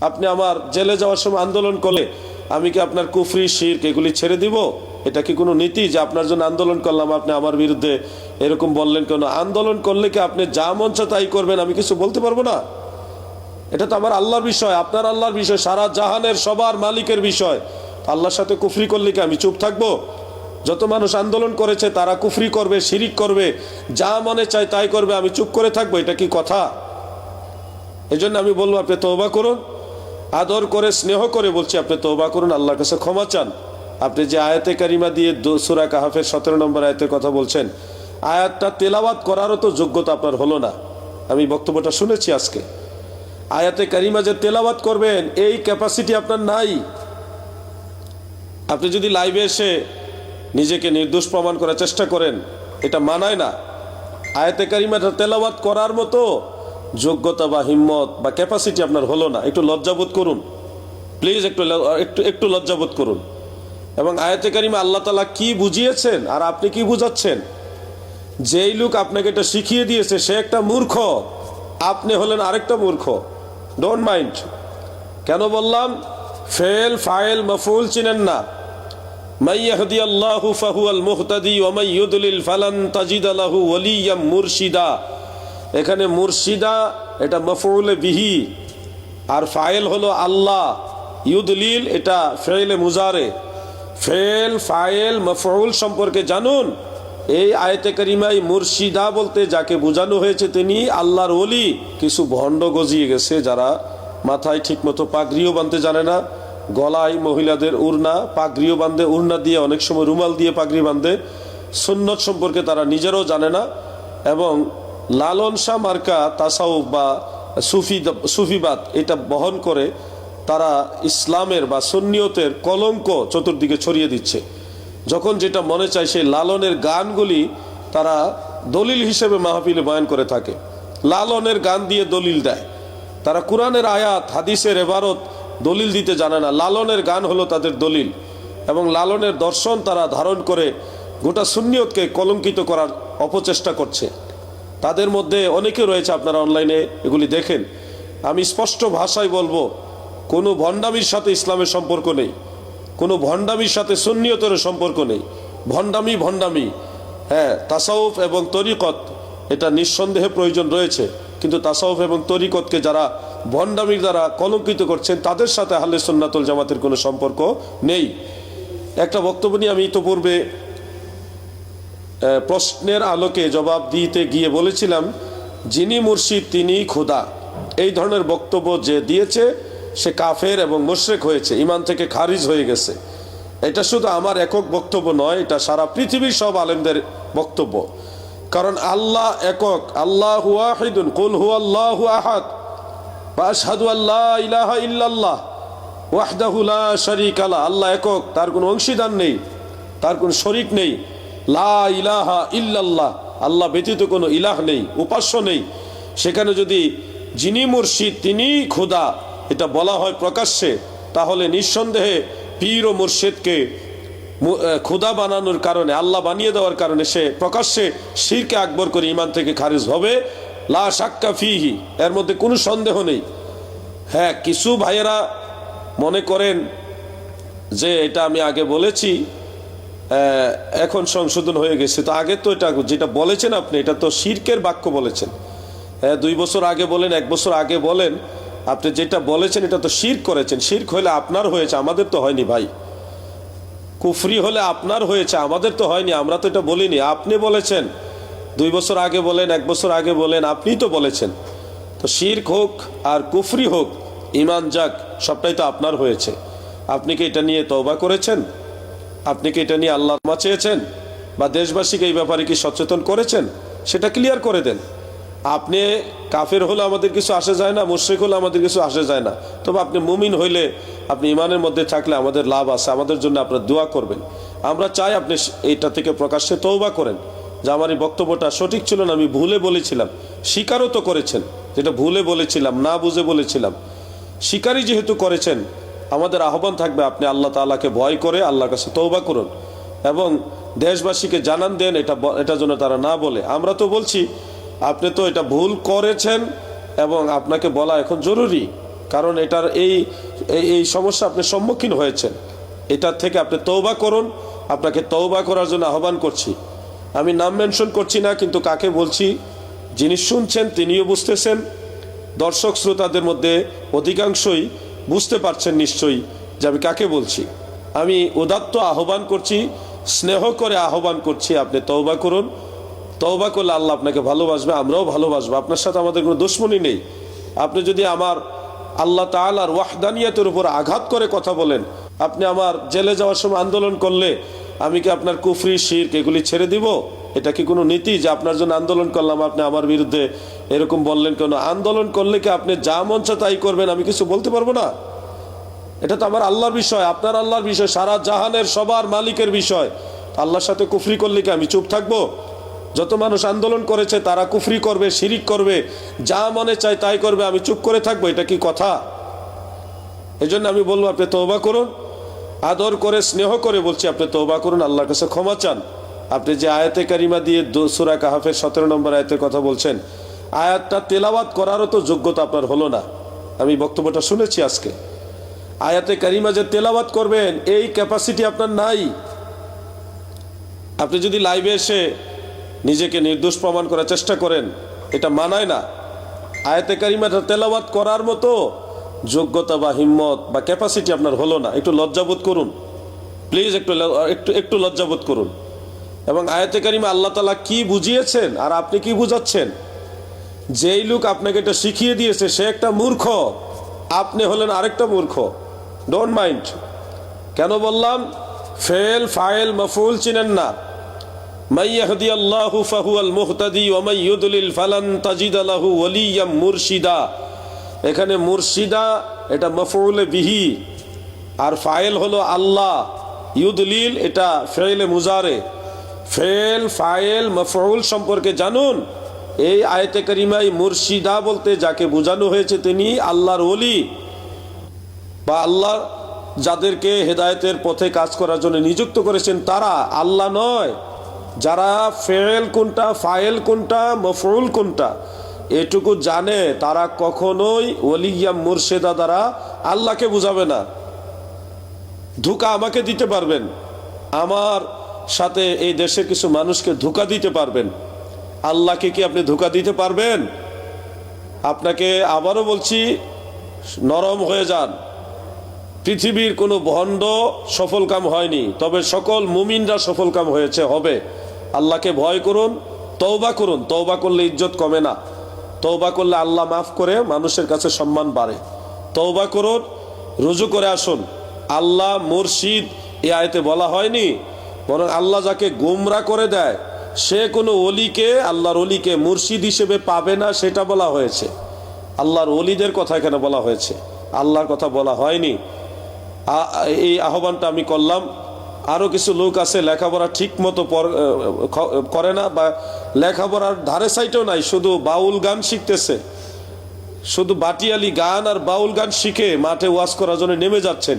আপনি আমার জেলে যাওয়ার সময় আন্দোলন করলে আমি কি আপনার কুফরি শিরক এগুলি ছেড়ে দিব? এটা কি কোনো নীতি যে আপনার জন্য আন্দোলন করলাম, আপনি আমার বিরুদ্ধে এরকম বললেন? কেন আন্দোলন করলে কি আপনি যা মন চায় তাই করবেন, আমি কিছু বলতে পারবো না? এটা তো আমার আল্লাহর বিষয়, আপনার আল্লাহর বিষয়, সারা জাহানের সবার মালিকের বিষয়। আল্লাহর সাথে কুফরি করলে কি আমি চুপ থাকবো? যত মানুষ আন্দোলন করেছে তারা কুফরি করবে, শিরিক করবে, যা মনে চায় তাই করবে, আমি চুপ করে থাকবো? এটা কি কথা? এই জন্য আমি বলবো আপনি তওবা করুন, আদর করে স্নেহ করে বলছি আপনি তওবা করুন, আল্লাহর কাছে ক্ষমা চান। আপনি যে আয়াতে কারিমা দিয়ে সূরা কাহাফের 17 নম্বর আয়াতের কথা বলছেন, আয়াতটা তেলাওয়াত করারও তো যোগ্যতা আপনার হলো না। আমি বক্তব্যটা শুনেছি আজকে। আয়াতে কারিমা যে তেলাওয়াত করবেন এই ক্যাপাসিটি আপনার নাই। আপনি যদি লাইভে এসে নিজেকে নির্দোষ প্রমাণ করার চেষ্টা করেন, এটা মানায় না। আয়াতে কারিমাটা তেলাওয়াত করার মতো যোগ্যতা বা হিম্মত বা ক্যাপাসিটি আপনার হলো না। একটু লজ্জাবোধ করুন প্লিজ, একটু লজ্জাবোধ করুন। এবং আয়াতে কারিমা আল্লাহ তাআলা কি বুঝিয়েছেন আর আপনি কি বুঝাচ্ছেন? যেই লোক আপনাকে এটা শিখিয়ে দিয়েছে সে একটা মূর্খ, আপনি হলেন আরেকটা মূর্খ। Don't mind. কেন বললাম? ফেল ফাইল মাফউল চিনেন না। মান ইয়াহদিয়াল্লাহু ফাহুয়াল মুহতাদি ওয়া মান ইউদলিল ফালান তাজিদ লাহু ওয়ালিয়াম মুরশিদা। এখানে মুরশিদা এটা মাফউলে বিহি, আর ফাইল হলো আল্লাহ। ইউদলিল এটা ফেলে মুজারে। ফেল ফাইল মাফউল সম্পর্কে জানুন। এই আয়াতে কারিমায় মুরশিদা বলতে যাকে বোঝানো হয়েছে তিনি আল্লাহর ওলি। কিছু ভণ্ড গজিয়ে গেছে যারা মাথায় ঠিকমতো পাগড়িও বাঁধতে জানে না, গলায় মহিলাদের উড়না, পাগড়িও বাঁধে, উড়না দিয়ে অনেক সময় রুমাল দিয়ে পাগড়ি বাঁধে, সুন্নত সম্পর্কে তারা নিজেরাও জানে না, এবং লালন শাহ মার্কা তাসাউফ বা সুফিবাদ এটা বহন করে তারা ইসলামের বা সুন্নিয়তের কলঙ্ক চতুর্দিকে ছড়িয়ে দিচ্ছে। যখন যেটা মনে চায় সেই লালনের গানগুলি তারা দলিল হিসেবে মাহফিলে বয়ান করে থাকে। লালনের গান দিয়ে দলিল দেয়। তারা কোরআনের আয়াত হাদিসের এবারত দলিল দিতে জানে না, লালনের গান হলো তাদের দলিল। এবং লালনের দর্শন তারা ধারণ করে গোটা সুন্নিয়তকে কলঙ্কিত করার অপচেষ্টা করছে। তাদের মধ্যে অনেকে রয়েছে, আপনারা অনলাইনে এগুলি দেখেন। আমি স্পষ্ট ভাষায় বলবো, কোনো ভণ্ডামির সাথে ইসলামের সম্পর্ক নেই, কোনো ভণ্ডামির সাথে সুন্নিয়তের সম্পর্ক নেই। ভণ্ডামি। হ্যাঁ, তাসাউফ এবং তরিকত এটা নিঃসন্দেহে প্রয়োজন রয়েছে, কিন্তু তাসাউফ এবং তরিকতকে যারা ভণ্ডামির দ্বারা কলঙ্কিত করছেন তাদের সাথে আহলে সুন্নাতুল জামাতের কোনো সম্পর্ক নেই। একটা বক্তব্য নিয়ে আমি ইতোপূর্বে প্রশ্নের আলোকে জবাব দিতে গিয়ে বলেছিলাম, যিনি মুর্শিদ তিনি খোদা। এই ধরনের বক্তব্য যে দিয়েছে সে কাফের এবং মুশরিক হয়েছে, ইমান থেকে খারিজ হয়ে গেছে। এটা শুধু আমার একক বক্তব্য নয়, এটা সারা পৃথিবীর সব আলেমদের বক্তব্য। কারণ আল্লাহ একক, আল্লাহু ওয়াহিদুন, কুল হুয়াল্লাহু আহাদ, ওয়া আশহাদু আল্লা ইলাহা ইল্লাল্লাহ ওয়াহদাহু লা শারীকা লাহু। আল্লাহ একক, তার কোনো অংশীদার নেই, তার কোনো শরীক নেই। লা ইলাহা ইল্লাল্লাহ, আল্লাহ ব্যতীত কোনো ইলাহ নেই, উপাস্য নেই। সেখানে যদি যিনি মুর্শিদ তিনি খোদা এটা বলা হয় প্রকাশ্যে, তাহলে নিঃসন্দেহে পীর ও মুর্শিদকে খোদা বানানোর কারণে, আল্লাহ বানিয়ে দেওয়ার কারণে সে প্রকাশ্যে শিরকে আকবর করে ইমান থেকে খারিজ হবে। লা শাক্কা ফিহি, এর মধ্যে কোনো সন্দেহ নেই। হ্যাঁ, কিছু ভাইয়েরা মনে করেন যে এটা আমি আগে বলেছি, এখন সংশোধন হয়ে গেছে। তো আগে তো এটা যেটা বলেছেন আপনি, এটা তো শিরকের বাক্য বলেছেন। 2 বছর আগে বলেন, 1 বছর আগে বলেন, আপনি যেটা বলেছেন এটা তো শিরক করেছেন। শিরক হলে আপনার হয়েছে, আমাদের তো হয়নি ভাই। কুফরি হলে আপনার হয়েছে, আমাদের তো হয়নি, আমরা তো এটা বলিনি, আপনি বলেছেন। 2 বছর আগে বলেন, 1 বছর আগে বলেন, আপনিই তো বলেছেন। তো শিরক হোক আর কুফরি হোক, ইমান যাক, সবটাই তো আপনার হয়েছে। আপনি কি এটা নিয়ে তওবা করেছেন? আপনি কি এটা নিয়ে আল্লাহর ক্ষমা চেয়েছেন? বা দেশবাসীকে এই ব্যাপারে কি সচেতন করেছেন? সেটা ক্লিয়ার করে দেন। আপনি কাফের হলে আমাদের কিছু আসে যায় না, মুশরিক হলে আমাদের কিছু আসে যায় না, তবে আপনি মুমিন হইলে, আপনি ইমানের মধ্যে থাকলে আমাদের লাভ আছে, আমাদের জন্য আপনার দোয়া করবেন। আমরা চাই আপনি এইটা থেকে প্রকাশ্যে তওবা করেন যে আমার এই বক্তব্যটা সঠিক ছিল না, আমি ভুলে বলেছিলাম। স্বীকারও তো করেছেন যেটা ভুলে বলেছিলাম, না বুঝে বলেছিলাম। স্বীকারই যেহেতু করেছেন, আমাদের আহ্বান থাকবে আপনি আল্লাহ তাআলাকে ভয় করে আল্লাহর কাছে তওবা করুন এবং দেশবাসীকে জানান দেন এটা যেন তারা না বলে। আমরা তো বলছি আপনি তো এটা ভুল করেছেন এবং আপনাকে বলা এখন জরুরি, কারণ এটার এই এই সমস্যা আপনি সম্মুখীন হয়েছেন। এটার থেকে আপনি তওবা করুন। আপনাকে তওবা করার জন্য আহ্বান করছি। আমি নাম মেনশন করছি না, কিন্তু কাকে বলছি যিনি শুনছেন তিনিও বুঝতেছেন, দর্শক শ্রোতাদের মধ্যে অধিকাংশই বুঝতে পারছেন নিশ্চয়ই যে আমি কাকে বলছি। আমি উদাত্ত আহ্বান করছি, স্নেহ করে আহ্বান করছি, আপনি তওবা করুন। তওবা করলে আল্লাহ আপনাকে ভালোবাসবে, আমরাও ভালোবাসবো। আপনার সাথে আমাদের কোনো দুশ্মনী নেই। আপনি যদি আমার আল্লাহ তাআলার ওয়াহদানিয়াতের উপর আঘাত করে কথা বলেন, আপনি আমার জেলে যাওয়ার সময় আন্দোলন করলে আমি কি আপনার কুফরি শিরক এগুলি ছেড়ে দিব? এটা কি কোনো নীতি যে আপনার জন্য আন্দোলন করলাম, আপনি আমার বিরুদ্ধে এরকম বললেন? কেন আন্দোলন করলে কি আপনি যা মন চায় তাই করবেন, আমি কিছু বলতে পারবো না? এটা তো আমার আল্লাহর বিষয়, আপনার আল্লাহর বিষয়, সারা জাহানের সবার মালিকের বিষয়। আল্লাহর সাথে কুফরি করলে কি আমি চুপ থাকবো? যত মানুষ আন্দোলন করেছে তারা কুফরি করবে, শিরিক করবে, যা মনে চায় তাই করবে, আমি চুপ করে থাকবো? এটা কি কথা? এই জন্য আমি বলবো আপনি তওবা করুন। আদর করে স্নেহ করে বলছি আপনি তওবা করুন, আল্লাহর কাছে ক্ষমা চান। আপনি যে আয়াতে কারিমা দিয়ে সূরা কাহাফের 17 নম্বর আয়াতের কথা বলছেন, আয়াতটা তেলাওয়াত করারও তো যোগ্যতা আপনার হলো না। আমি বক্তব্যটা শুনেছি আজকে। আয়াতে কারিমা যে তেলাওয়াত করবেন এই ক্যাপাসিটি আপনার নাই। আপনি যদি লাইভে এসে নিজেকে নির্দোষ প্রমাণ করার চেষ্টা করেন, এটা মানায় না। আয়াতে কারিমাটা তেলাওয়াত করার মতো যোগ্যতা বা হিম্মত বা ক্যাপাসিটি আপনার হলো না। একটু লজ্জাবোধ করুন প্লিজ, একটু লজ্জাবোধ করুন। এবং আয়াতে কারিমা আল্লাহ তাআলা কি বুঝিয়েছেন আর আপনি কি বুঝাচ্ছেন? যেই লোক আপনাকে এটা শিখিয়ে দিয়েছে সে একটা মূর্খ, আপনি হলেন আরেকটা মূর্খ। Don't mind. কেন বললাম? ফেল ফাইল মাফউল চিনেন না। মান ইয়াহদিয়াল্লাহু ফাহুয়াল মুহতাদি ওয়া মান ইউদলিল ফালান তাজিদা লাহু ওয়ালিয়্যাম মুরশিদা। এখানে মুরশিদা এটা মাফউলে বিহি, আর ফাইল হলো আল্লাহ। ইউদলিল এটা ফেলে মুজারে। ফেল ফাইল মাফউল সম্পর্কে জানুন। এই আয়াতে কারিমায় মুরশিদা বলতে যাকে বোঝানো হয়েছে তিনি আল্লাহর ওলি, বা আল্লাহ যাদেরকে হেদায়েতের পথে কাজ করার জন্য নিযুক্ত করেছেন তারা, আল্লাহ নয়। যারা ফেল কোনটা, ফাইল কোনটা, মফউল কোনটা এটুকু জানে তারা কখনোই ওলিয়া মুর্শেদা দ্বারা আল্লাহকে বুঝাবে না। ধোঁকা আমাকে দিতে পারবেন, আমার সাথে এই দেশের কিছু মানুষকে ধোঁকা দিতে পারবেন, আল্লাহকে কি আপনি ধোঁকা দিতে পারবেন? আপনাকে আবারও বলছি, নরম হয়ে যান। পৃথিবীর কোনো ভণ্ড সফলকাম হয়নি, তবে সকল মুমিনরা সফলকাম হয়েছে, হবে। আল্লাহকে ভয় করুন, তওবা করুন। তওবা করলে ইজ্জত কমে না, তওবা করলে আল্লাহ মাফ করে মানুষের কাছে সম্মান বাড়ে। তওবা করুন, রুজু করে আসুন। আল্লাহ মুর্শিদ এই আয়াতে বলা হয়নি, বরং আল্লাহ যাকে গুমরা করে দেয় সে কোনো ওলিকে, আল্লাহর ওলিকে মুর্শিদ হিসেবে পাবে না, সেটা বলা হয়েছে। আল্লাহর ওলিদের কথা এখানে বলা হয়েছে, আল্লাহর কথা বলা হয়নি। এই আহ্বানটা আমি করলাম। আরও কিছু লোক আছে লেখাপড়া ঠিক মতো করে না, বা লেখাপড়ার ধারে সাইটেও নাই, শুধু বাউল গান শিখতেছে, শুধু বাটিয়ালি গান আর বাউল গান শিখে মাঠে ওয়াজ করার জন্য নেমে যাচ্ছেন।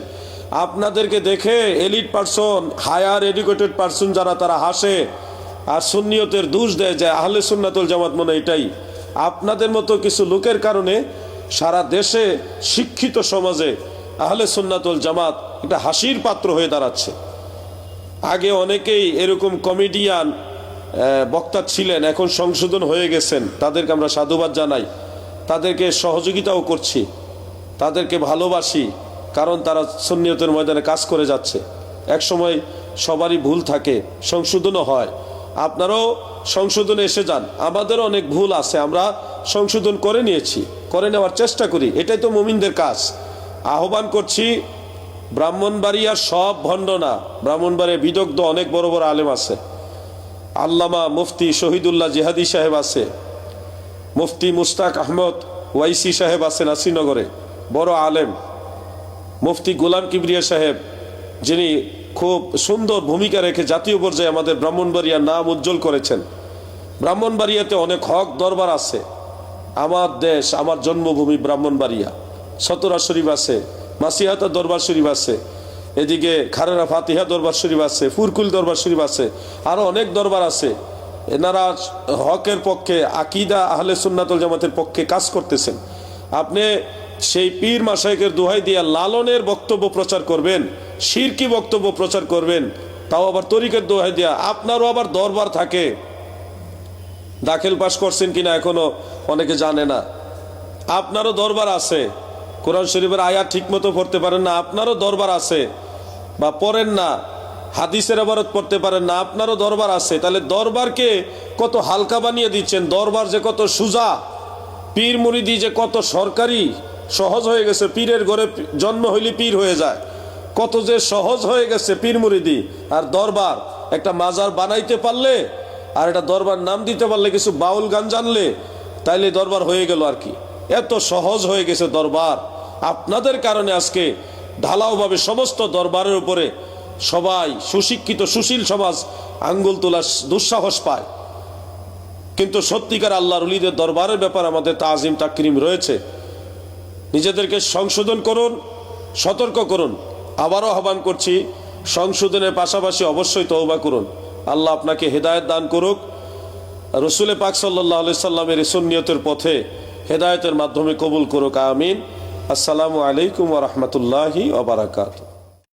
আপনাদেরকে দেখে elite person, higher educated person যারা, তারা হাসে আর সুন্নিয়তের দোষ দেয় যে আহলে সুন্নাতুল জামাত মনে এটাই। আপনাদের মতো কিছু লোকের কারণে সারা দেশে শিক্ষিত সমাজে আহলে সুন্নাতুল জামাত একটা হাসির পাত্র হয়ে দাঁড়াচ্ছে। আগে অনেকেই এরকম কমেডিয়ান বক্তা ছিলেন, এখন সংশোধন হয়ে গেছেন, তাদেরকে আমরা সাধুবাদ জানাই, তাদেরকে সহযোগিতাও করছি, তাদেরকে ভালোবাসি, কারণ তারা সুন্নিয়তের ময়দানে কাজ করে যাচ্ছে। এক সময় সবারই ভুল থাকে, সংশোধনও হয়। আপনারাও সংশোধনে এসে যান। আমাদেরও অনেক ভুল আছে, আমরা সংশোধন করে নিয়েছি, করে নেওয়ার চেষ্টা করি, এটাই তো মুমিনদের কাজ। আহ্বান করছি, ব্রাহ্মণবাড়িয়ার সব ভণ্ড না, ব্রাহ্মণবাড়িয়া বিদগ্ধ অনেক বড় বড় আলেম আছে। আল্লামা মুফতি শহীদুল্লাহ জিহাদি সাহেব আছে, মুফতি মুস্তাক আহমদ ওয়াইসি সাহেব আছেন শ্রীনগরে, বড় আলেম। মুফতি গোলাম কিবরিয়া সাহেব, যিনি খুব সুন্দর ভূমিকা রেখে জাতীয় পর্যায়ে আমাদের ব্রাহ্মণবাড়িয়ার নাম উজ্জ্বল করেছেন। ব্রাহ্মণবাড়িয়াতে অনেক হক দরবার আছে। আমার দেশ, আমার জন্মভূমি ব্রাহ্মণবাড়িয়া। সতরা শরীফ আছে, মাসিহাতা দরবার শরীফ আছে, এদিকে খারেরা ফাতিহা দরবার শরীফ আছে, ফুরকুল দরবার শরীফ আছে, আরো অনেক দরবার আছে। এনারা হকের পক্ষে, আকীদা আহলে সুন্নাতুল জামাতের পক্ষে কাজ করতেছেন। আপনি সেই পীর মাশায়েখের দোহাই দিয়া লালনের বক্তব্য প্রচার করবেন, শিরকি বক্তব্য প্রচার করবেন, তাও আবার তরিকের দোহাই দিয়া। আপনারও আবার দরবার থাকে, দাখিল পাশ করছেন কিনা এখনো অনেকে জানে না। আপনারও দরবার আছে, কোরআন শরীফের আয়াত ঠিক মতো পড়তে পারেন না, আপনারও দরবার আছে, বা পড়েন না, হাদিসের ইবারত পড়তে পারেন না, আপনারও দরবার আছে। তাহলে দরবারকে কত হালকা বানিয়ে দিচ্ছেন। দরবার যে কত সুজা, পীর মুরিদি যে কত সরকারি সহজ হয়ে গেছে, পীরের ঘরে জন্ম হইলে পীর হয়ে যায়, কত যে সহজ হয়ে গেছে পীর মুরিদি। আর দরবার একটা মাজার বানাইতে পারলে আর একটা দরবার নাম দিতে পারলে, কিছু বাউল গান জানলে, তাইলে দরবার হয়ে গেল আর কি। এত সহজ হয়ে গেছে দরবার। আপনাদের কারণে আজকে ঢালাওভাবে সমস্ত দরবারের উপরে সবাই সুশিক্ষিত সুশীল সমাজ আঙ্গুল তোলার দুঃসাহস পায়। কিন্তু সত্যিকার আল্লাহর ওলিদের দরবারের ব্যাপারে আমাদের তাজিম তাকরিম রয়েছে। নিজেদেরকে সংশোধন করুন, সতর্ক করুন। আবারও আহ্বান করছি, সংশোধনের পাশাপাশি অবশ্যই তওবা করুন। আল্লাহ আপনাকে হেদায়েত দান করুক, রসুল পাক সাল্লাল্লাহু আলাইহি সাল্লামের সুন্নিয়তের পথে হেদায়েতের মাধ্যমে কবুল করুক, আমিন। আসসালামু আলাইকুম ওয়া রাহমাতুল্লাহি ওয়া বারাকাতুহু।